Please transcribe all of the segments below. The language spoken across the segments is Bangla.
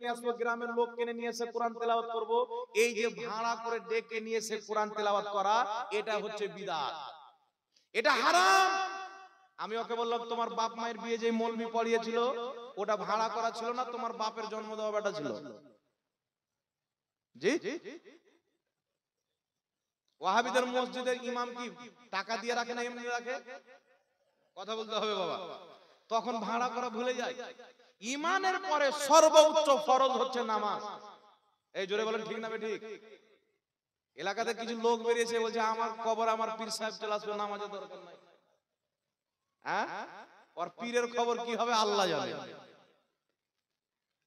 নিয়ে আসবো, গ্রামের লোক কিনে নিয়ে এসে কোরআন তেলাওয়াত করব। এই যে ভাড়া করে ডেকে নিয়ে এসে কোরআন তেলাওয়াত করা, এটা হচ্ছে বিদআত, এটা হারাম। আমি ওকে বললাম, তোমার বাপ মায়ের বিয়ে যে মৌলবি পড়িয়েছিল ওটা ভাড়া করা ছিল না, তোমার বাপের জন্ম দেওয়া বেটা ছিল। জি, ওয়াহাবিদের মসজিদের ইমাম কি টাকা দিয়ে রাখে না এমনি রাখে? কথা বলতে হবে বাবা। তখন ভাড়া করা ভুলে যায়। ইমানের পরে সর্বোচ্চ ফরজ হচ্ছে নামাজ। এই জোরে বলেন ঠিক না ঠিক? এলাকাতে কিছু লোক বেরিয়েছে বলছে আমার কবর আমার পীর সাহেব চলে আসবে, নামাজের দরকার নাই। হ্যাঁ, আর পীরের খবর কি হবে আল্লাহ জানে।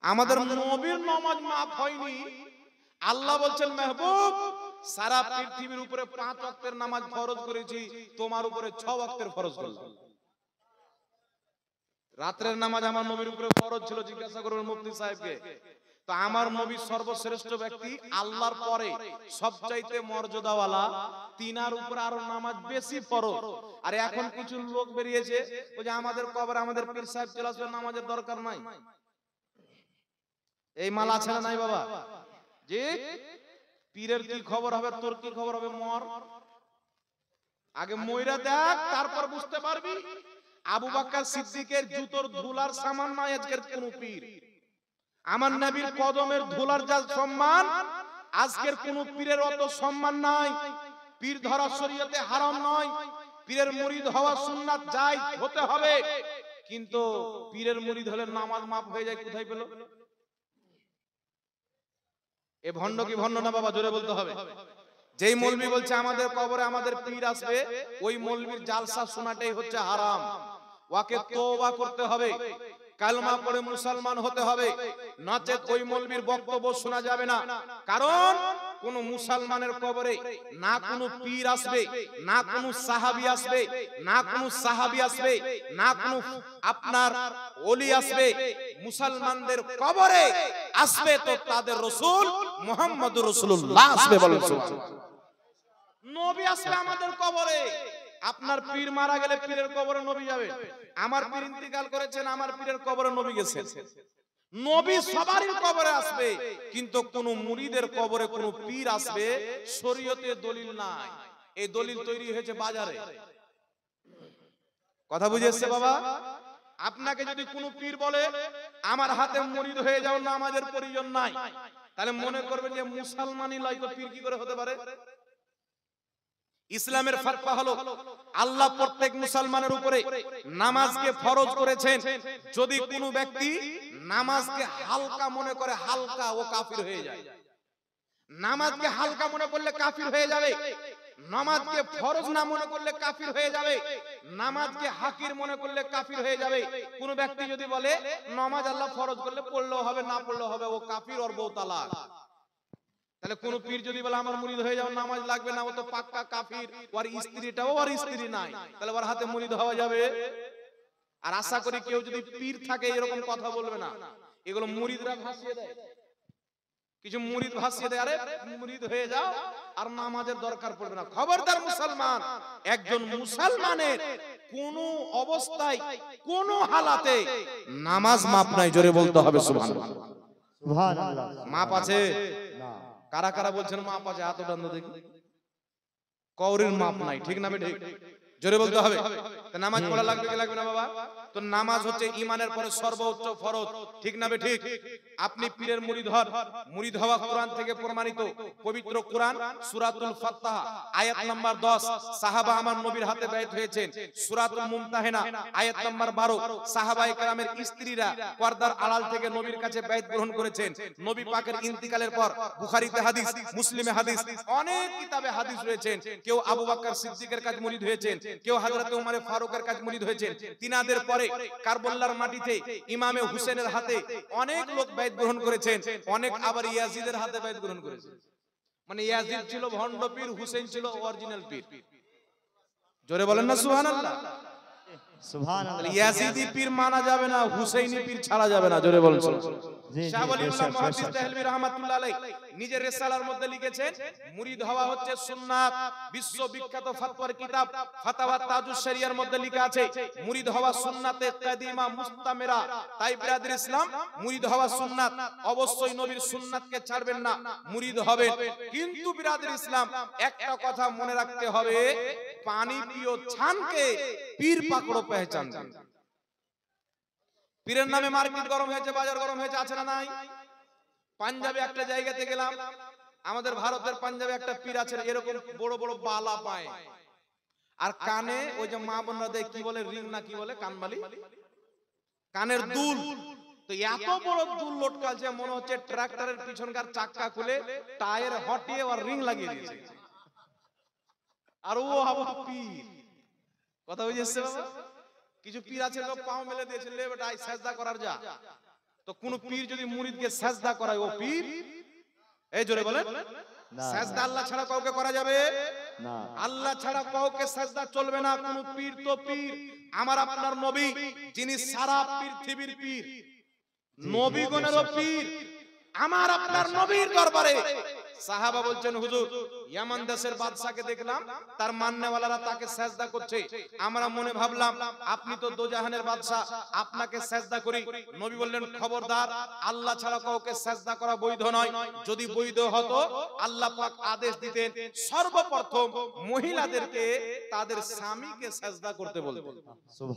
আমাদের নবীর নামাজ মাফ হয়নি, আল্লাহ বলছেন মেহবুব সারা পৃথিবীর উপরে 5 ওয়াক্তের নামাজ ফরজ করেছি, তোমার উপরে 6 ওয়াক্তের ফরজ করলাম। রাতের নামাজ আমার নবীর উপরে ফরজ ছিল, জিজ্ঞাসা করবেন মুফতি সাহেবকে। তো আমার নবী সর্বশ্রেষ্ঠ ব্যক্তি, আল্লাহর পরে সবচাইতে মর্যাদাওয়ালা, তিনার উপর আরো নামাজ বেশি ফরজ। আর এখন কিছু লোক বেরিয়েছে ওই যে আমাদের কবর আমাদের পীর সাহেব চলে আসবে, নামাজের দরকার নাই। এই মাল আছে না নাই বাবা? জি, পীরের কি খবর হবে, তোর কি খবর হবে? মর আগে মইরা দেখ, তারপর বুঝতে পারবি। আবু বকর সিদ্দিকের জুতোর ধুলার সামান নাই আজকের কোন পীর। আমার নবীর কদমের ধুলার যা সম্মান, আজকের কোন পীরের অত সম্মান নাই। পীর ধরা শরীয়তে হারাম নয়, পীরের মুরিদ হওয়া সুন্নাত জায়েজ হতে হবে, কিন্তু পীরের মুরিদ হলে নামাজ মাফ হয়ে যায়, কোথায় পেল? এ ভণ্ড কি ভণ্ড না বাবা? জোরে বলতে হবে। যেই মৌলবি বলছে আমাদের কবরে আমাদের পীর আসবে, ওই মৌলবির জালসা শোনাটাই হচ্ছে হারাম। ওকে তওবা করতে হবে, কালমা পড়ে মুসলমান হতে হবে, নচেত ওই মৌলবির বক্তব্য শোনা যাবে না। কারণ কোন মুসলমানের কবরে না কোন পীর আসবে, না কোন সাহাবী আসবে, না কোন সাহাবী আসবে, না কোন আপনার ওলি আসবে। মুসলমানদের কবরে আসবে তো তাদের রাসূল মুহাম্মদুর রাসূলুল্লাহ আসবে। বলেন সুবহানাল্লাহ। নবী আসবে আমাদের কবরে। আপনার পীর মারা গেলে পীরের কবরে নবী যাবে। আমার পীর ইন্তিকাল করেছেন, আমার পীরের কবরে নবী গেছেন। নবী সবারই কবরে আসবে, কিন্তু কোন মুরিদের কবরে কোন পীর আসবে শরীয়তে দলিল নাই। এই দলিল তৈরি হয়েছে বাজারে। কথা বুঝে এসছে বাবা? আপনাকে যদি কোন পীর বলে আমার হাতে মুরিদ হয়ে যাও, নামাজের প্রয়োজন নাই, তাহলে মনে করবেন যে মুসলমানই লয়, তো পীর কি করে হতে পারে? ইসলামের ফতোয়া হলো আল্লাহ প্রত্যেক মুসলমানের উপরে নামাজকে ফরজ করেছেন। যদি কোনো ব্যক্তি নামাজকে হালকা মনে করে, হালকা, ও কাফির হয়ে যায়। নামাজকে হালকা মনে করলে কাফির হয়ে যাবে, নামাজকে ফরজ না মনে করলে কাফির হয়ে যাবে, নামাজকে হাকির মনে করলে কাফির হয়ে যাবে। কোন ব্যক্তি যদি বলে নামাজ আল্লাহ ফরজ করলে পড়লেও হবে না পড়লেও হবে, ও কাফির, ওর বউ তালাক। তাহলে কোন পীর যদি বলে আমার মুরিদ হয়ে যাও, নামাজ লাগবে না, ও তো পাক্কা কাফির। ওর স্ত্রীটাও ওর স্ত্রী নাই, তাহলে ওর হাতে মুরিদ হওয়া যাবে? আর আশা করি কেউ যদি পীর থাকে এরকম কথা বলবে না। এগুলো মুরিদরা ভাসিয়ে দেয়, কিছু মুরিদ ভাসিয়ে দেয়, আরে মুরিদ হয়ে যাও আর নামাজের দরকার পড়বে না। খবরদার মুসলমান, একজন মুসলমানের কোন অবস্থায় কোন হালাতে নামাজ মাপ নাই। জোরে বলতে হবে সুবহানাল্লাহ। সুবহানাল্লাহ। মাপ আছে? কারা কারা বলছেন মাপ আছে? হাত উঠান তো দেখি। কওরির মাপ নাই, ঠিক না বেঠিক? জোরে বলতে হবে। তো নামাজ পড়া লাগবে কি লাগবে না বাবা? তো নামাজ হচ্ছে ঈমানের পরে সর্বোচ্চ ফরজ, ঠিক না বেঠিক? আপনি পীরের মুরিদ হন, মুরিদ হওয়া কোরআন থেকে প্রমাণিত। পবিত্র কোরআন সূরাতুল ফাতহা আয়াত নাম্বার 10, সাহাবা আমার নবীর হাতে বাইত হয়েছেন। সূরাতুল মুমতাহিনা আয়াত নাম্বার 12, সাহাবায়ে কেরামের স্ত্রীরা পর্দার আড়াল থেকে নবীর কাছে বাইত গ্রহণ করেছেন। নবী পাকের ইন্তিকালের পর বুখারীতে হাদিস, মুসলিমে হাদিস, অনেক কিতাবে হাদিস রয়েছেন। কেউ আবু বকর সিদ্দিকের কাছে মুরিদ হয়েছেন, কেউ হযরত ওমর ফারুকের কাছে মুরিদ হয়েছেন। তিনাদের পরে কারবালার মাটিতে ইমামে হুসেনের হাতে অনেক লোক বাইত গ্রহণ করেছেন, অনেক আবার ইয়াজিদের হাতে বাইত গ্রহণ করেছেন। মানে ইয়াজিদ ছিল ভণ্ড পীর, হুসেন ছিল অরিজিনাল পীর। জোরে বলেন না সুবহানাল্লাহ। সুবহানাল্লাহ। ইয়াজিদি পীর মানা যাবে না, হুসাইনি পীর ছাড়া যাবে না। জোরে বলেন সুবহানাল্লাহ। শাহ ওয়ালিউল্লাহ মুহাদ্দিস দেহলভী রাহমাতুল্লাহ আলাইহি নিজের রিসালার মধ্যে লিখেছেন মুরিদ হওয়া হচ্ছে সুন্নাত। বিশ্ববিখ্যাত ফতোয়ার কিতাব ফাতাওয়া তাজুশ শরিয়ার মধ্যে লেখা আছে মুরিদ হওয়া সুন্নাতে কাদিমা মুস্তামেরা। তাই বিরাদর ইসলাম, মুরিদ হওয়া সুন্নাত, অবশ্যই নবীর সুন্নাতকে ছাড়বেন না, মুরিদ হবেন। কিন্তু বিরাদর ইসলাম, একটা কথা মনে রাখতে হবে, পানি পিও ছানকে পীর পাকড়ো পেহচান। পীরের নামে মার্কেট গরম হয়েছে, বাজার গরম হয়েছে, আছে না নাই? পাঞ্জাবে একটা জায়গাতে গেলাম, আমাদের ভারতের পাঞ্জাবে একটা পীর আছে, এরকম বড় বড় বালা পায়, আর কানে ওই যে মা বোনরা দেয় কি বলে, রিং না কি বলে, কানবালি, কানের দুল। তো এত বড় দুল লটকালছে, মনে হচ্ছে ট্রাক্টরের পিছনকার চাক্কা খুলে টায়ার হটিয়ে আর রিং লাগিয়ে দিয়েছে। আর ও আবার পীর, কথা বুঝেছে বাবা? কিছু পীর আছে লোক পাও মেলে দিয়েছে, লে বেটা সাজদা করার যা। তো কোন পীর যদি মুরিদকে সাজদা করায়, ও পীর? এই জোরে বলেন, সাজদা আল্লাহ ছাড়া কাউকে করা যাবে না, আল্লাহ ছাড়া কাউকে সাজদা চলবে না। কোন পীর তো পীর, আমার আপনার নবী যিনি সারা পৃথিবীর পীর, নবীগণেরও পীর, আমার আপনার নবীর দরবারে সাহাবা বলছেন, হুজুর ইয়ামান দেশের বাদশাকে দেখলাম, তার মান্যওয়ালারা তাকে সেজদা করছে, আমরা মনে ভাবলাম আপনি তো দোজাহানের বাদশা, আপনাকে সেজদা করি। নবী বললেন, খবরদার, আল্লাহ ছাড়া কাউকে সেজদা করা বৈধ নয়। যদি বৈধ হতো আল্লাহ পাক আদেশ দিতেন সর্বপ্রথম মহিলাদেরকে তাদের স্বামীকে সেজদা করতে বলতেন।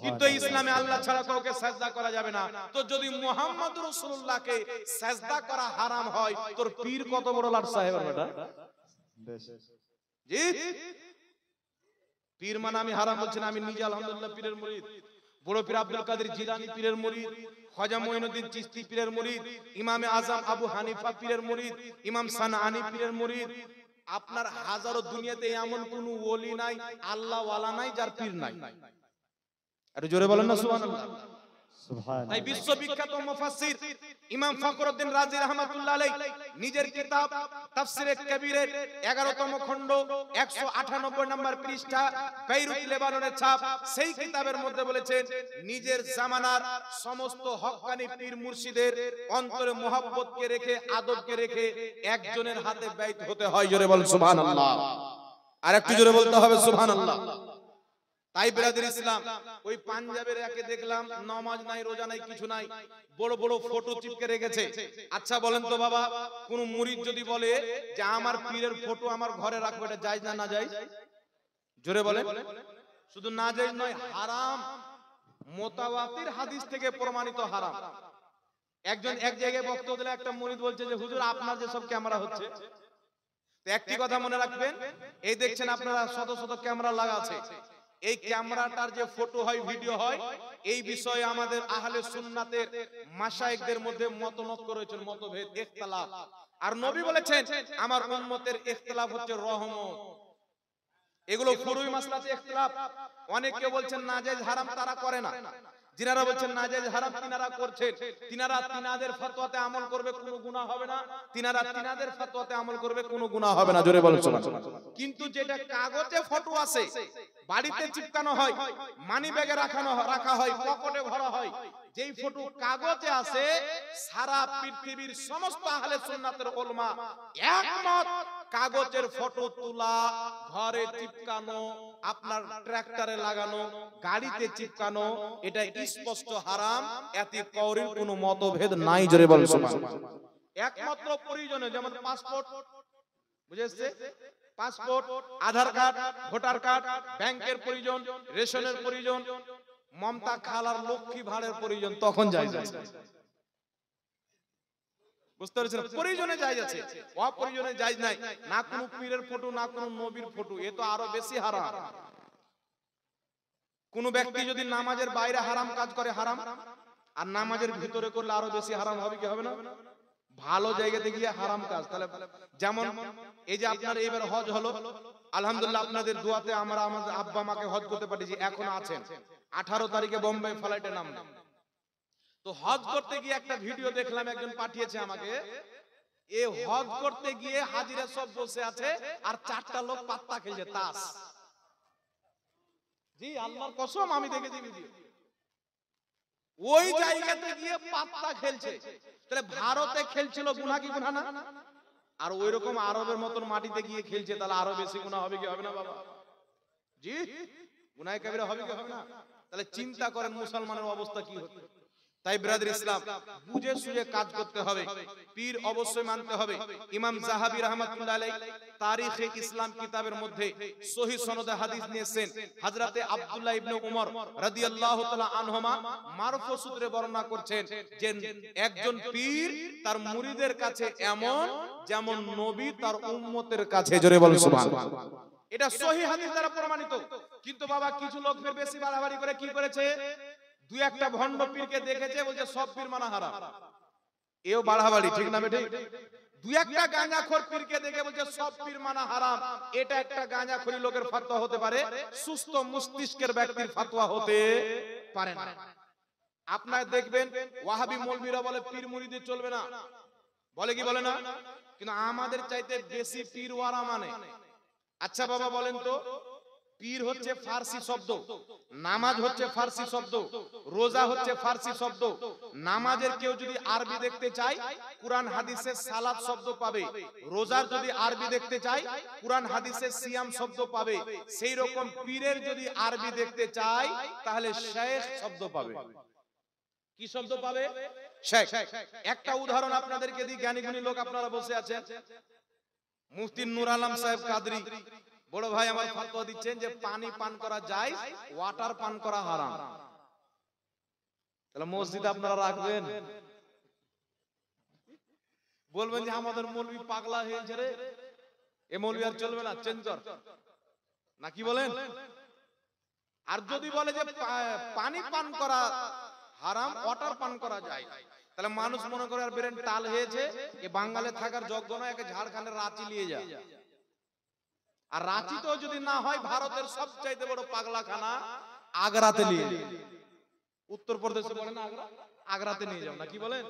কিন্তু ইসলামে আল্লাহ ছাড়া কাউকে সেজদা করা যাবে না। তো যদি মুহাম্মদ রাসূলুল্লাহকে সেজদা করা হারাম হয়, তোর পীর কত বড় লাট সাহেব বেটা? জি, পীর মানে আমি হারাম বলছি না, আমি নিজে আলহামদুলিল্লাহ পীরের মুরিদ। বড় পীর আব্দুল কাদের জিলানী পীরের মুরিদ, খাজা মুঈনুদ্দিন চিশতি পীরের মুরিদ, ইমামে আজম আবু হানিফা পীরের মুরিদ, ইমাম সানআনী পীরের মুরিদ। আপনার হাজারো দুনিয়াতে এমন কোন ওলি নাই, আল্লাহ ওয়ালা নাই, যার পীর নাই। আরে জোরে বলেন না সুবহানাল্লাহ। তাই বিশ্ববিখ্যাত মুফাসসির ইমাম ফখরুদ্দিন রাজি রাহমাতুল্লাহ আলাইহি নিজের কিতাব তাফসিরে কবিরের 11তম খণ্ড 198 নম্বর পৃষ্ঠা, বেইরুত লেবাননের ছাপ, সেই কিতাবের মধ্যে বলেছেন, নিজের জামানার সমস্ত হক্কানি পীর মুর্শিদের অন্তরে মুহাব্বতকে রেখে, আদবকে রেখে একজনের হাতে বাইত হতে হয়। জোরে বলেন সুবহানাল্লাহ। আর একটু জোরে বলতে হবে সুবহানাল্লাহ। তাই বিরাদর ইসলাম, ওই পাঞ্জাবের একে দেখলাম নামাজ নাই, রোজা নাই, কিছু নাই, বড় বড় ফটো চিপকে রেখেছে। আচ্ছা বলেন তো বাবা, কোন মুরিদ যদি বলে যে আমার পীরের ফটো আমার ঘরে রাখবো, এটা জায়েজ না না জায়েজ? জোরে বলেন। শুধু না জায়েজ নয়, হারাম, মুতাওয়াতির হাদিস থেকে প্রমাণিত হারাম। একজন এক জায়গায় বক্তব্য দিলে একটা মুরিদ বলছে যে হুজুর আপনার যে সব ক্যামেরা হচ্ছে, তো একটি কথা মনে রাখবেন, এই দেখছেন আপনারা শত শত ক্যামেরা লাগা আছে, এই ক্যামেরাটার যে ফটো হয়, ভিডিও হয়, এই বিষয়ে আমাদের আহলে সুন্নাতের মাশায়েখদের মধ্যে মতনৈক্য রয়েছে, মতভেদ, ইখতিলাফ। আর নবী বলেছেন আমার উম্মতের ইখতিলাফ হচ্ছে রহমত। এগুলো ফুরুই মাসলাতে ইখতিলাফ। অনেকে বলছেন নাজায়েজ হারাম, তারা করে না। যিনারা বলছেন নাজায়েজ হারাম, তিনারা করছেন। তিনারা তিনাদের ফতোয়াতে আমল করবে, কোনো গুনাহ হবে না। তিনারা তিনাদের ফতোয়াতে আমল করবে, কোনো গুনাহ হবে না। জোরে বলেন সুবহানাল্লাহ। কিন্তু যেটা কাগজে ফটো আছে, বাড়িতে চিপকানো হয়, মানি ব্যাগে রাখা হয়, পকেটে ভরা হয়, যেই ফটো কাগজে আছে, সারা পৃথিবীর সমস্ত আহলে সুন্নাতের উলামা একমত, কাগজের ফটো তোলা, ঘরে চিপকানো, আপনার ট্রাক্টরে লাগানো, গাড়িতে চিপকানো, এটা স্পষ্ট হারাম। এতে কাউরির কোনো মতভেদ নাই। জোরে বলেন সুবহানাল্লাহ। একমাত্র প্রয়োজনে, যেমন পাসপোর্ট, বুঝেছে, পাসপোর্ট, আধার কার্ড, ভোটার কার্ড, ব্যাংকের প্রয়োজন, রেশনের প্রয়োজন, মমতা খালার লক্ষ্মী ভাড়ের প্রয়োজন, তখন জায়েজ আছে। বুঝতে পেরেছেন? প্রয়োজনে জায়েজ আছে, অপ্রয়োজনে জায়েজ নাই। না কোনো পীরের ফটো, না কোনো নবীর ফটো, এ তো আরো বেশি হারাম। কোন ব্যক্তি যদি নামাজের বাইরে হারাম কাজ করে, হারাম, আর নামাজের ভিতরে করলে আরো বেশি হারাম হবে কি হবে না? ভালো জায়গাতে গিয়ে হারাম কাজ। তাহলে যেমন এই যে আপনার এইবার হজ হলো, আলহামদুলিল্লাহ আপনাদের দোয়াতে আমরা আমাদের আব্বা মাকে হজ করতে পাঠিয়েছি, এখন আছেন। 18 তারিখে বোম্বে ফ্লাইটে নামলেন। তো হজ করতে গিয়ে একটা ভিডিও দেখলাম, একজন পাঠিয়েছে আমাকে। এই হজ করতে গিয়ে হাজিরা সব বসে আছে, আর 4টা লোক পাত্তা খেলছে, তাস। জি আল্লাহর কসম, আমি দেখেছি ভিডিও। ওই জায়গাতে গিয়ে পাত্তা খেলছে। তাহলে ভারতে খেলছিল, গুনাহ কি গুনাহ না? আর ওই রকম আরবের মতন মাটিতে গিয়ে খেলছে, তাহলে আরো বেশি গুনাহ হবে কি হবে না বাবা? জি, গুনাহ কবিরা হবে কি হবে না? তাহলে চিন্তা করেন মুসলমানের অবস্থা কি হতো। তাই ব্রাদার ইসলাম, বুঝে সুঝে কাজ করতে হবে, পীর অবশ্যই মানতে হবে। ইমাম যাহাবী রাহমাতুল্লাহ আলাইহি তারিখে ইসলাম কিতাবের মধ্যে সহিহ সনদে হাদিস নিয়েছেন, হযরতে আব্দুল্লাহ ইবনে উমর রাদিয়াল্লাহু তাআলা আনহুমা মারফু সূত্রে বর্ণনা করছেন যে একজন পীর তার মুরিদের কাছে এমন যেমন নবী তার উম্মতের কাছে। জোরে বলুন সুবহানাল্লাহ। এটা সহিহ হাদিস দ্বারা প্রমাণিত। কিন্তু বাবা কিছু লোক বেশি বাড়াবাড়ি করে কি করেছে, দুই একটা ভণ্ড পীরকে দেখেছে, বলছে সব পীর মানা হারাম। এও বাড়াবাড়ি, ঠিক না বেঠিক? দুই একটা গাঁজাখোর পীরকে দেখে বলছে সব পীর মানা হারাম। এটা একটা গাঁজাখোরি লোকের ফতোয়া হতে পারে, সুস্থ মস্তিষ্কের ব্যক্তির ফতোয়া হতে পারে না। আপনারা দেখবেন ওয়াহাবি মৌলবীরা বলে পীর মুরিদি চলবে না, বলে কি বলে না? কিন্তু আমাদের চাইতে বেশি পীরওয়ারা মানে। আচ্ছা বাবা বলেন তো, পীর হচ্ছে ফারসি শব্দ, নামাজ হচ্ছে ফারসি শব্দ, রোজা হচ্ছে ফারসি শব্দ। নামাজের কেউ যদি আরবি দেখতে চায় কুরআন হাদিসে সালাত শব্দ পাবে, রোজার যদি আরবি দেখতে চায় কুরআন হাদিসে সিয়াম শব্দ পাবে। সেই রকম পীরের যদি আরবি দেখতে চায় তাহলে শেখ শব্দ পাবে। কি শব্দ পাবে? শেখ। একটা উদাহরণ আপনাদেরকে দিই, জ্ঞানী গুণী লোক আপনারা বসে আছেন, মুফতি নূর আলম সাহেব কাদরি বড় ভাই আমার ফতোয়া দিচ্ছেন যে পানি পান করা যায়, ওয়াটার পান করা হারাম। তাহলে মসজিদে আপনারা রাখবেন, বলবেন যে আমাদের মৌলবি পাগলা হয়েছে রে, এ মৌলবি আর চলবে না, চেঞ্জ কর, নাকি বলেন? আর যদি বলে যে পানি পান করা হারাম, ওয়াটার পান করা যায়, তাহলে মানুষ মনে করে আর ব্রেন টাল হয়েছে, এ বাঙালি থাকার যোগ্য নয়, একে ঝাড়খণ্ডের রাঁচি নিয়ে যায়। আর রাঁচিতেও যদি না হয়, ভারতের সবচাইতে বড় পাগলাখানা আগ্রাতে নিয়ে যাও। উত্তরপ্রদেশে বলেন আগ্রা, আগ্রাতে নিয়ে যাও, নাকি বলেন?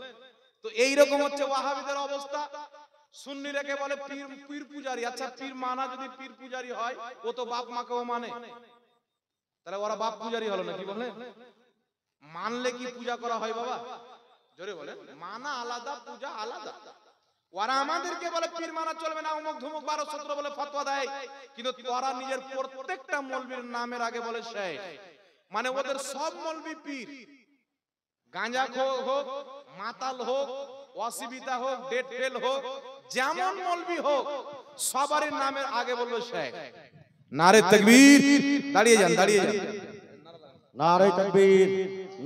তো এইরকম হচ্ছে ওয়াহাবিদের অবস্থা। সুন্নিরাকে বলে পীর, পীর পূজারি। আচ্ছা পীর মানা যদি পীর পূজারি হয়, ও তো বাপ মাকেও মানে, তাহলে ওরা বাপ পূজারি হলো নাকি বলেন? মানলে কি পূজা করা হয় বাবা? জোরে বলেন। মানা আলাদা, পূজা আলাদা। ওরা আমাদেরকে বলে পীর মানা চলবে না, অমুক ধুমুক 12-17 বলে ফতোয়া দেয়, কিন্তু তোরা নিজের প্রত্যেকটা মৌলবীর নামের আগে বলে শেখ। মানে ওদের সব মৌলবী পীর, গাঁজাখোর হোক, মাতাল হোক, অসিবিতা হোক, ডেট ফেল হোক, যেমন মৌলবী হোক, সবারই নামের আগে বলবে শেখ। নারে তাকবীর, দাঁড়িয়ে যান, দাঁড়িয়ে যান। নারে তাকবীর,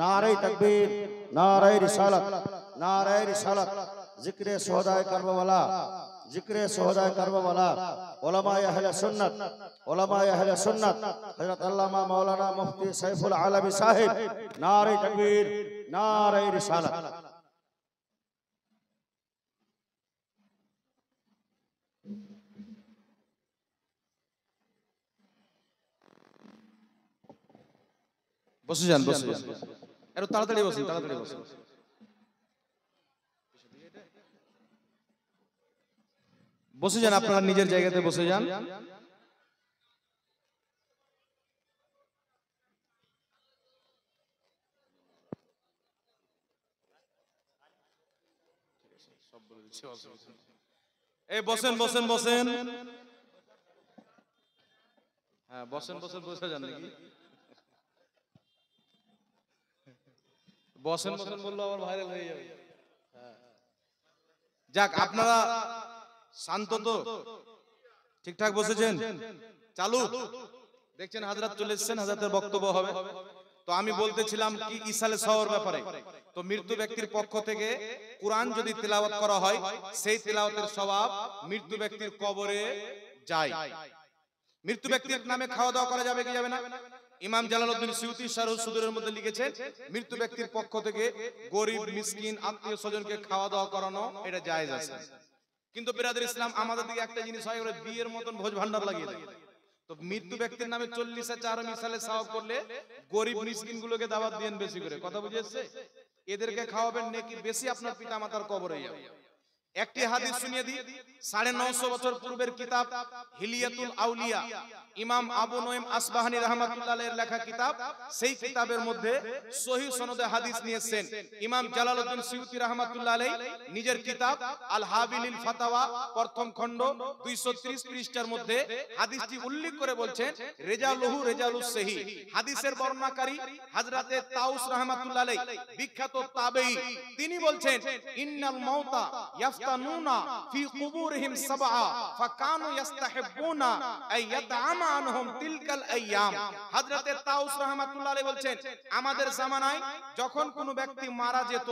নারে তাকবীর, নারে রিসালাত, নারে রিসালাত। जिक्र शोहदाए करबला, जिक्र शोहदाए करबला, उलमाए अहले सुन्नत, उलमाए अहले सुन्नत, हजरत अल्लामा मौलाना मुफ्ती सैफुल आलमी साहिब, नारे तकबीर, नारे रिसालत। বসে যান, বসে যান, একটু তাড়াতাড়ি বসুন, তাড়াতাড়ি বসুন। বসে যান, আপনারা নিজের জায়গাতে বসে যান। এই বসেন, বসেন, বসেন। হ্যাঁ বসেন, বসেন, বসে যান নাকি? বসেন বসেন বললো আবার ভাইরাল হয়ে যাবে। যাক, আপনারা শান্ত তো, ঠিকঠাক বসেছেন? চালু দেখছেন, হাজরাত চলে এসেছেন, হাজরাতের বক্তব্য হবে। তো আমি বলতেছিলাম কি ইসালে সওয়ার ব্যাপারে। তো মৃত্যু ব্যক্তির পক্ষ থেকে কুরআন যদি তেলাওয়াত করা হয়, সেই তেলাওয়াতের সওয়াব মৃত্যু ব্যক্তির কবরে যায়। মৃত্যু ব্যক্তির নামে খাওয়া দাওয়া করা যাবে কি যাবে না? ইমাম জালালউদ্দিন সিউতি শারহুস সুদুরের মধ্যে লিখেছেন, মৃত্যু ব্যক্তির পক্ষ থেকে গরিব মিসকিন আত্মীয় স্বজনকে খাওয়া দাওয়া করানো এটা জায়েজ আছে। কিন্তু বিরাদর ইসলাম, আমাদের দিকে একটা জিনিস হয়, ওরা বিয়ের মতন ভোজ ভান্ডার লাগিয়ে দেয়। তো মৃত্যু ব্যক্তির নামে 40 মিসালে সওয়াব করলে গরিব মিসকিন গুলোকে দাওয়াত দেন বেশি করে, কথা বুঝে এসেছে? এদেরকে খাওয়াবেন নেকি বেশি, আপনার পিতা মাতার কবরে যাবে। একটি হাদিস শুনিয়ে দিই। 950 বছর পূর্বের কিতাব হিলিয়াতুল আউলিয়া, ইমাম আবু নঈম আসবাহানী রাহমাতুল্লাহ আলাইহির লেখা কিতাব। সেই কিতাবের মধ্যে সহিহ সনদে হাদিস নিয়েছেন ইমাম জালালউদ্দিন সিয়ুতী রাহমাতুল্লাহ আলাইহি নিজের কিতাব আল হাবিলিল ফাতাওয়া প্রথম খণ্ড 230 পৃষ্ঠার মধ্যে হাদিসটি উল্লেখ করে বলছেন রেজালুহু রেজালুস সহিহ। হাদিসের বর্ণনাকারী হযরতে তাউস রাহমাতুল্লাহ আলাইহি বিখ্যাত তাবেঈ, তিনি বলছেন ইন্নাল মাউতা ইয়াফতানুনা ফি কুবুরিহিম সাবআ ফাকানু ইস্তাহিবুনা আই ইয়াতআমা আনহুম তিলকাল আইয়াম। হযরতে তাউস রাহমাতুল্লাহ আলাইহি বলছেন আমাদের জামানায় যখন কোনো ব্যক্তি মারা যেত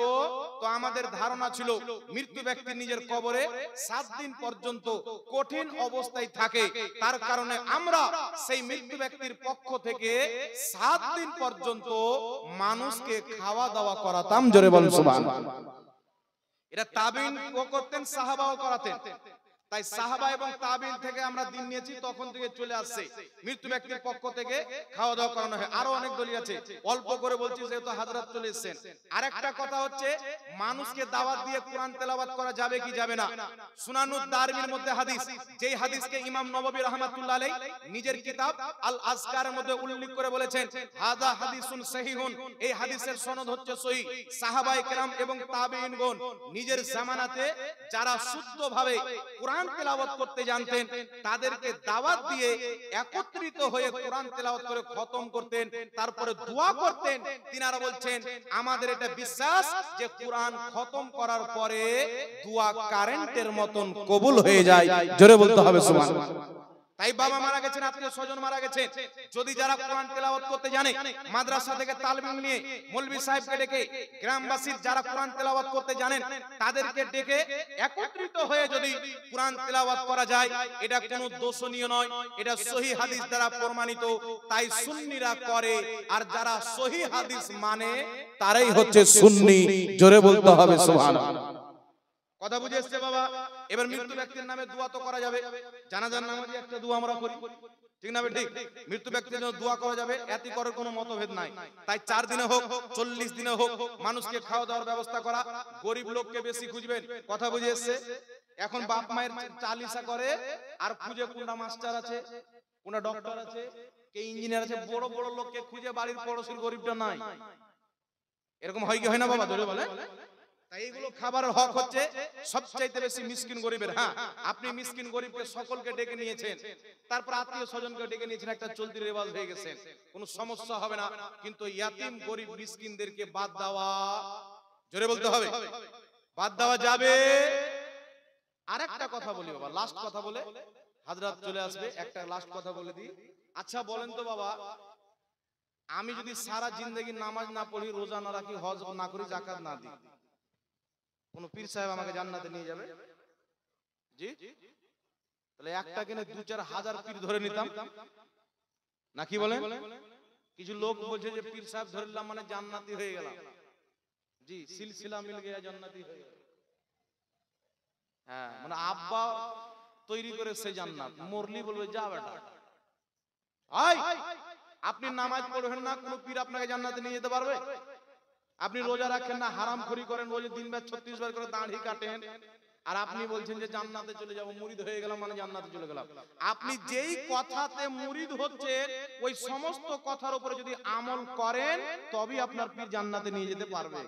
তো আমাদের ধারণা ছিল মৃত্যু ব্যক্তি নিজের কবরে 7 দিন পর্যন্ত কঠিন অবস্থায় থাকে, তার কারণে আমরা সেই মৃত্যু ব্যক্তির পক্ষ থেকে 7 দিন পর্যন্ত মানুষকে খাওয়া দাওয়া করাতাম। জোরে বলুন সুবহানাল্লাহ। এটা তাবিঈন ও করতেন, সাহাবাও করাতেন। তাই সাহাবা এবং তাবিঈন থেকে আমরা দিন নিয়েছি, তখন থেকে চলে আসছে মৃত্যু ব্যক্তির পক্ষ থেকে খাওয়া দাওয়া করানো হয়। আরো অনেক দলিল আছে, অল্প করে বলছি যেহেতু হযরত চলে এসেছেন। আরেকটা কথা হচ্ছে মানুষকে দাওয়াত দিয়ে কোরআন তেলাওয়াত করা যাবে কি যাবে না। সুনানুদ দারমির মধ্যে হাদিস, যেই হাদিসকে ইমাম নববী রাহমাতুল্লাহ আলাইহি নিজের কিতাব আল আজকারের মধ্যে উল্লেখ করে বলেছেন হাদা হাদিসুন সহিহুন, এই হাদিসের সনদ হচ্ছে সহিহ। সাহাবায়ে কেরাম এবং তাবিঈনগণ নিজের জামানাতে যারা শুদ্ধভাবে কোরআন তেলাওয়াত করতে জানতেন তাদেরকে দাওয়াত দিয়ে একত্রিত হয়ে কোরআন তেলাওয়াত করে খতম করতেন, তারপরে দোয়া করতেন। তিনারা বলছেন আমাদের এটা বিশ্বাস যে কোরআন খতম করার পরে দোয়া কারেন্টের মতন কবুল হয়ে যায়। জোরে বলতে হবে সুবহানাল্লাহ। তাই বাবা মারা গেছেন, আত্মীয় স্বজন মারা গেছেন, যদি যারা কোরআন তেলাওয়াত করতে জানে মাদ্রাসা থেকে তালিম নিয়ে মৌলভী সাহেবকে ডেকে গ্রামবাসীর যারা কোরআন তেলাওয়াত করতে জানেন তাদেরকে ডেকে একত্রিত হয়ে যদি কোরআন তেলাওয়াত করা যায় এটা কোনো দোষণীয় নয়, এটা সহিহ হাদিস দ্বারা প্রমাণিত। তাই সুন্নিরা করে, আর যারা সহিহ হাদিস মানে তারাই হচ্ছে সুন্নি। জোরে বলতে হবে সুবহানাল্লাহ। কথা বুঝে এসছে বাবা? এবার মৃত্যু ব্যক্তির নামে দোয়া তো করা যাবে, জানাজার নামাজে একটা দোয়া আমরা করি, ঠিক না ঠিক? মৃত্যু ব্যক্তির জন্য দোয়া করা যাবে, এতে করার কোনো মতভেদ নাই। তাই 4 দিনে হোক 40 দিনে হোক মানুষকে খাওয়া দাওয়ার ব্যবস্থা করা, গরিব লোককে বেশি খুঁজবেন। কথা বুঝে এসছে? এখন বাপ মায়ের চালিসা করে আর খুঁজে কোনটা মাস্টার আছে, কোনটা ডক্টর আছে, কে ইঞ্জিনিয়ার আছে, বড় বড় লোককে খুঁজে বাড়ির পড়োশির গরিবটা নাই। এরকম হয় কি হয় না বাবা? জোরে বলে। এইগুলো খাবারের হক হচ্ছে সবচাইতে বেশি মিসকিন গরিবের। হ্যাঁ, আপনি মিসকিন গরিবকে সকলকে ডেকে নিয়েছেন, তারপর আত্মীয় স্বজনকে ডেকে নিয়েছেন, একটা চলতি রেওয়াজ হয়ে গেছে, কোনো সমস্যা হবে না। কিন্তু ইয়াতিম গরিব মিসকিনদেরকে বাদ দেওয়া, জোরে বলতে হবে, বাদ দেওয়া যাবে। আরেকটা কথা বলি বাবা, লাস্ট কথা বলে হযরত চলে আসবে, একটা লাস্ট কথা বলে দিই। আচ্ছা বলেন তো বাবা, আমি যদি সারা জিন্দেগি নামাজ না পড়ি, রোজা না রাখি, হজ না করি, যাকাত না দিই, কোন পীর সাহেব আমাকে জান্নাতে নিয়ে যাবে? জি? তাহলে একটা কিনে 2-4 হাজার পীর ধরে নিতাম না, কি বলেন? কিছু লোক বলছে যে পীর সাহেব ধরলাম মানে জান্নাতি হয়ে গেলাম। জি, সিলসিলা মিল গয়া, জান্নাতি হয়ে গেল। হ্যাঁ, মানে আব্বা তৈরি করে সে জান্নাত, মরলি বলবে যা বেটা। আপনি নামাজ পড়বেন না, কোন পীর আপনাকে জান্নাতে নিয়ে যেতে পারবে? আপনি রোজা রাখেন না, হারামখোরি করেন, রোজে 3 বার 36 বার করে দাড়ি কাটেন, আর আপনি বলছেন যে জান্নাতে চলে যাব, মুরিদ হয়ে গেলাম মানে জান্নাতে চলে গেলাম। আপনি যেই কথাতে মুরিদ হচ্ছেন ওই সমস্ত কথার উপরে যদি আমল করেন তবেই আপনার পীর জান্নাতে নিয়ে যেতে পারবে।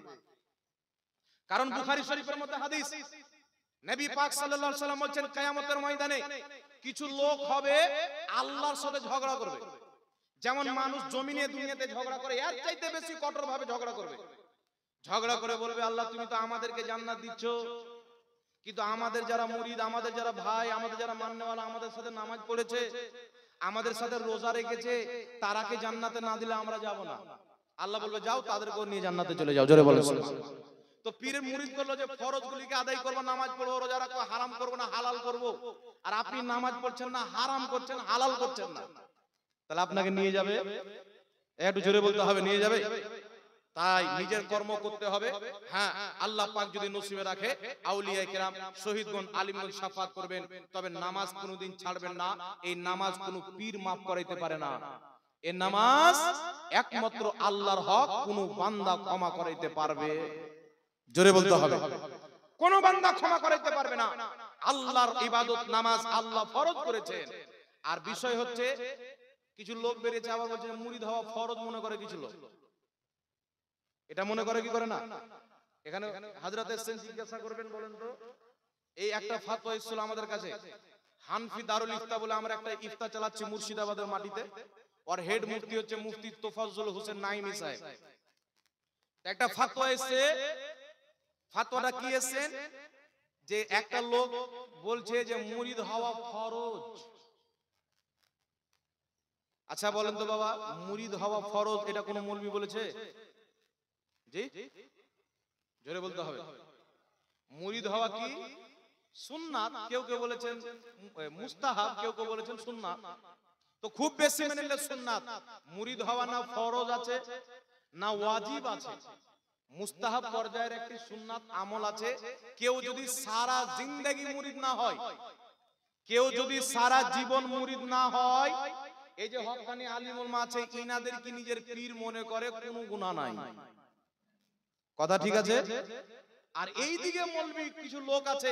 কারণ বুখারী শরীফের মধ্যে হাদিস, নবী পাক সাল্লাল্লাহু আলাইহি ওয়াসাল্লাম বলেন কিয়ামতের ময়দানে কিছু লোক হবে আল্লাহর সাথে ঝগড়া করবে। যেমন মানুষ জমিনে দুনিয়াতে ঝগড়া করে, এর চাইতে বেশি কঠোর ভাবে ঝগড়া করবে। ঝগড়া করে বলবে আল্লাহ তুমি তো আমাদেরকে জান্নাত দিচ্ছ, কিন্তু আমাদের যারা মুরিদ, আমাদের যারা ভাই, আমাদের যারা মান্যওয়ালা, আমাদের সাথে নামাজ পড়েছে, আমাদের সাথে রোজা রেখেছে, তারাকে জান্নাতে না দিলে আমরা যাব না। আল্লাহ বলবে যাও তাদেরকে নিয়ে জান্নাতে চলে যাও। জোরে বলো সুবহানাল্লাহ। তো পীরের মুরিদ করলো যে ফরজগুলিকে আদায় করব, নামাজ পড়বো, রোজা রাখবো, হারাম করব না হালাল করব, আর আপনি নামাজ পড়ছেন না, হারাম করছেন, হালাল করছেন না, তাহলে আপনাকে নিয়ে যাবে? একটু জোরে বলতে হবে, নিয়ে যাবে। তাই নিজের কর্ম করতে হবে। হ্যাঁ, আল্লাহ পাক যদি নসিবে রাখে আউলিয়া কেরাম, শহীদগণ, আলিমগণ শাফাত করবেন, তবে নামাজ কোনোদিন ছাড়বেন না। এই নামাজ কোনো পীর মাফ করাইতে পারে না। এই নামাজ একমাত্র আল্লাহর হক, কোনো বান্দা ক্ষমা করাইতে পারবে। জোরে বলতে হবে। কোন বান্দা ক্ষমা করতে পারবে না। আল্লাহর ইবাদত নামাজ আল্লাহ ফরজ করেছেন। আর বিষয় হচ্ছে কিছু লোক বেরিয়েছে আবার বলছে মুরিদ হওয়া ফরজ মনে করে কিছু লোক। এটা মনে করে কি করে না? এখানে হযরত এসেন জিজ্ঞাসা করবেন, বলেন তো এই একটা ফতোয়া এসেছিল আমাদের কাছে, হানফি দারুল ইফতা বলে আমরা একটা ইফতা চালাচ্ছি মুর্শিদাবাদের মাটিতে। আর হেড মুফতি হচ্ছে মুফতি তোফাজ্জল হোসেন নাইমি সাহেব। একটা ফতোয়া এসেছে, ফতোয়াটা কি এসেছে যে একটা লোক বলছে যে মুরিদ হওয়া ফরজ। আচ্ছা বলেন তো বাবা, মুরিদ হওয়া ফরজ এটা কোন মৌলবি বলেছে? জি জোরে বলতে হবে। মুরিদ হওয়া কি সুন্নাত, কেউ কেউ বলেছেন মুস্তাহাব, কেউ কেউ বলেছেন সুন্নাত। তো খুব বেশি মেনে নিলে সুন্নাত। মুরিদ হওয়া না ফরজ আছে না ওয়াজিব আছে, মুস্তাহাব পর্যায়ের একটি সুন্নাত আমল আছে। কেউ যদি সারা জিন্দেগি মুরিদ না হয়, কেউ যদি সারা জীবন মুরিদ না হয়, এই যে হক্কানি আলিম উলামা আছে ইনাদের কি নিজের পীর মনে করে, কোনো গুনাহ নাই। কথা ঠিক আছে? আর এই দিকে মৌলবি কিছু লোক আছে,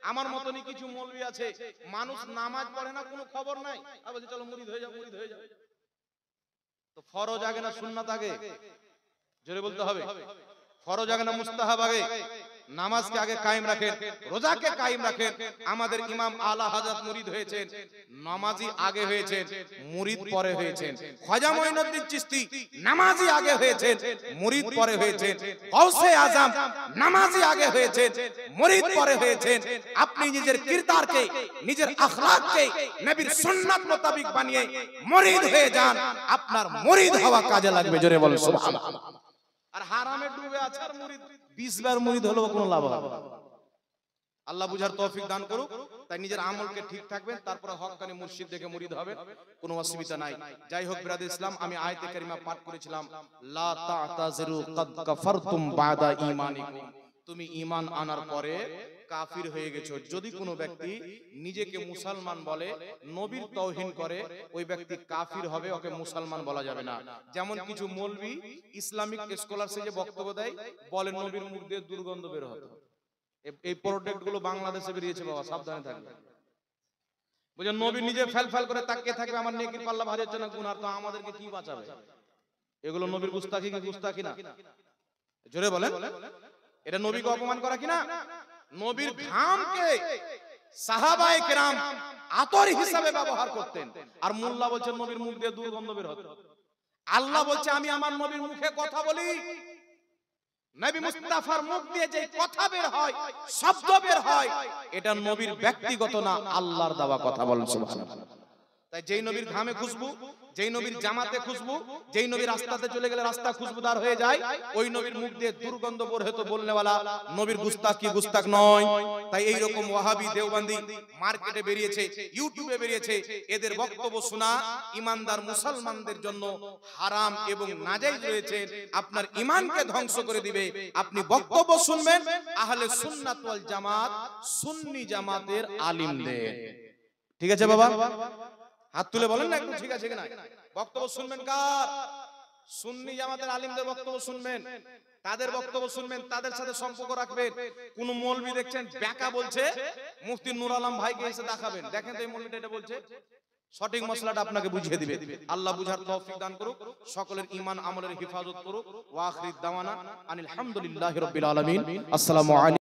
আমার মতনই কিছু মৌলবি আছে, মানুষ নামাজ পড়ে না কোনো খবর নাই, আর বলছে চলো মুরিদ হয়ে যাও, মুরিদ হয়ে যাও। তো ফরজ আগে না সুন্নাত আগে? জোরে বলতে হবে। ফরজ আগে না মুস্তাহাব আগে? নামাজকে আগে কায়েম রাখেন, রোজাকে কায়েম রাখেন। আমাদের ইমাম আলা হযরত মুরিদ হয়েছেন, নামাজি আগে হয়েছেন, মুরিদ পরে হয়েছেন। খাজা মঈনুদ্দিন চিশতি নামাজি আগে হয়েছেন, মুরিদ পরে হয়েছেন। গাউসে আজম নামাজি আগে হয়েছেন, মুরিদ পরে হয়েছেন। আপনি নিজের কিরদারকে, নিজের আখলাককে নবীর সুন্নাত মোতাবেক বানিয়ে মুরিদ হয়ে যান, আপনার মুরিদ হওয়া কাজে লাগবে। জোরে বলেন সুবহানাল্লাহ। আর হারামে ডুবে আছে আর মুরিদ 20 বার মুরিদ হলেও কোনো লাভ হবে না। আল্লাহ বুঝার তৌফিক দান করুক। তাই নিজের আমলকে ঠিক থাকবেন, তারপরে হক্কানি মুর্শিদ দেখে মুরিদ হবেন, কোনো অসুবিধা নাই। যাই হোক বিরাদর ইসলাম, আমি আয়াতে কারিমা পাঠ করেছিলাম, লা তা'তাযিরু কাদ কাফারতুম বাদা ঈমানিকুম। তুমি ঈমান আনার পরে কাফির হয়ে গেছো। যদি কোনো ব্যক্তি নিজেকে মুসলমান বলে, নবীর তাওহীন করে, ওই ব্যক্তি কাফির হবে, ওকে মুসলমান বলা যাবে না। যেমন কিছু মৌলবি ইসলামিক স্কলারশিপ যে বক্তব্য দেয়, বলে নবীর মুখ দিয়ে দুর্গন্ধ বের হতো। এই প্রোডাক্ট গুলো বাংলাদেশে বেরিয়েছে বাবা, সাবধানে থাকবে। বুঝলেন, নবী নিজে ফেল করে তাকিয়ে থাকবে, আমার নেকির পাল্লা ভারী হচ্ছে না গুনার, তো আমাদেরকে কি বাঁচাবে? এগুলো নবীর গুস্তাখি কি গুস্তাখি না? জোরে বলেন, এটা নবীকে অপমান করা কিনা? নবীর ঘামকে সাহাবায়ে কেরাম আতর হিসাবে ব্যবহার করতেন, আর মোল্লা বলছেন নবীর মুখ দিয়ে দুর্গন্ধ বের হতো। আল্লাহ বলছে আমি আমার নবীর মুখে কথা বলি, নবী মুস্তাফার মুখ দিয়ে যে কথা বের হয়, শব্দ বের হয়, এটা নবীর ব্যক্তিগত না, আল্লাহর দেওয়া কথা। বলেন সুবহানাল্লাহ। তাই যেই নবীর ঘামে খুশবু, যেই নবীর জামাতে খুশবু, যেই নবীর রাস্তাতে চলে গেলে রাস্তা খুশবুদার হয়ে যায়, ওই নবীর মুখ দিয়ে দুর্গন্ধ বের হতো বলনেওয়ালা নবীর গুস্তাখ কি গুস্তাখ নয়। তাই এই রকম ওয়াহাবি দেওবন্দি মার্কেটে বেরিয়েছে, ইউটিউবে বেরিয়েছে, এদের বক্তব্য শোনা ইমানদার মুসলমানদের জন্য হারাম এবং নাজায়েজ রয়েছে, আপনার ঈমানকে ধ্বংস করে দিবে। আপনি বক্তব্য শুনবেন আহলে সুন্নাত ওয়াল জামাত, সুন্নি জামাতের আলিমদের। ঠিক আছে বাবা? হাত তুলে বলেন না একটু ঠিক আছে কিনা। বক্তব্য শুনবেন কার? সুন্নি জামাতের আলিমদের বক্তব্য শুনবেন, তাদের বক্তব্য শুনবেন, তাদের সাথে সম্পর্ক রাখবেন। কোন মৌলবি দেখছেন ব্যাকা বলছে, মুফতি নূর আলম ভাইকে এসে দেখাবেন, দেখেন তো এই মৌলবিটা এটা বলছে, সঠিক মসলাটা আপনাকে বুঝিয়ে দিবে। আল্লাহ বুঝার তৌফিক দান করুক, সকলের ঈমান আমলের হেফাজত করুক। ওয়া আখির দাওয়ানা আনিল হামদুলিল্লাহি রাব্বিল আলামিন। আসসালামু আলাইকুম।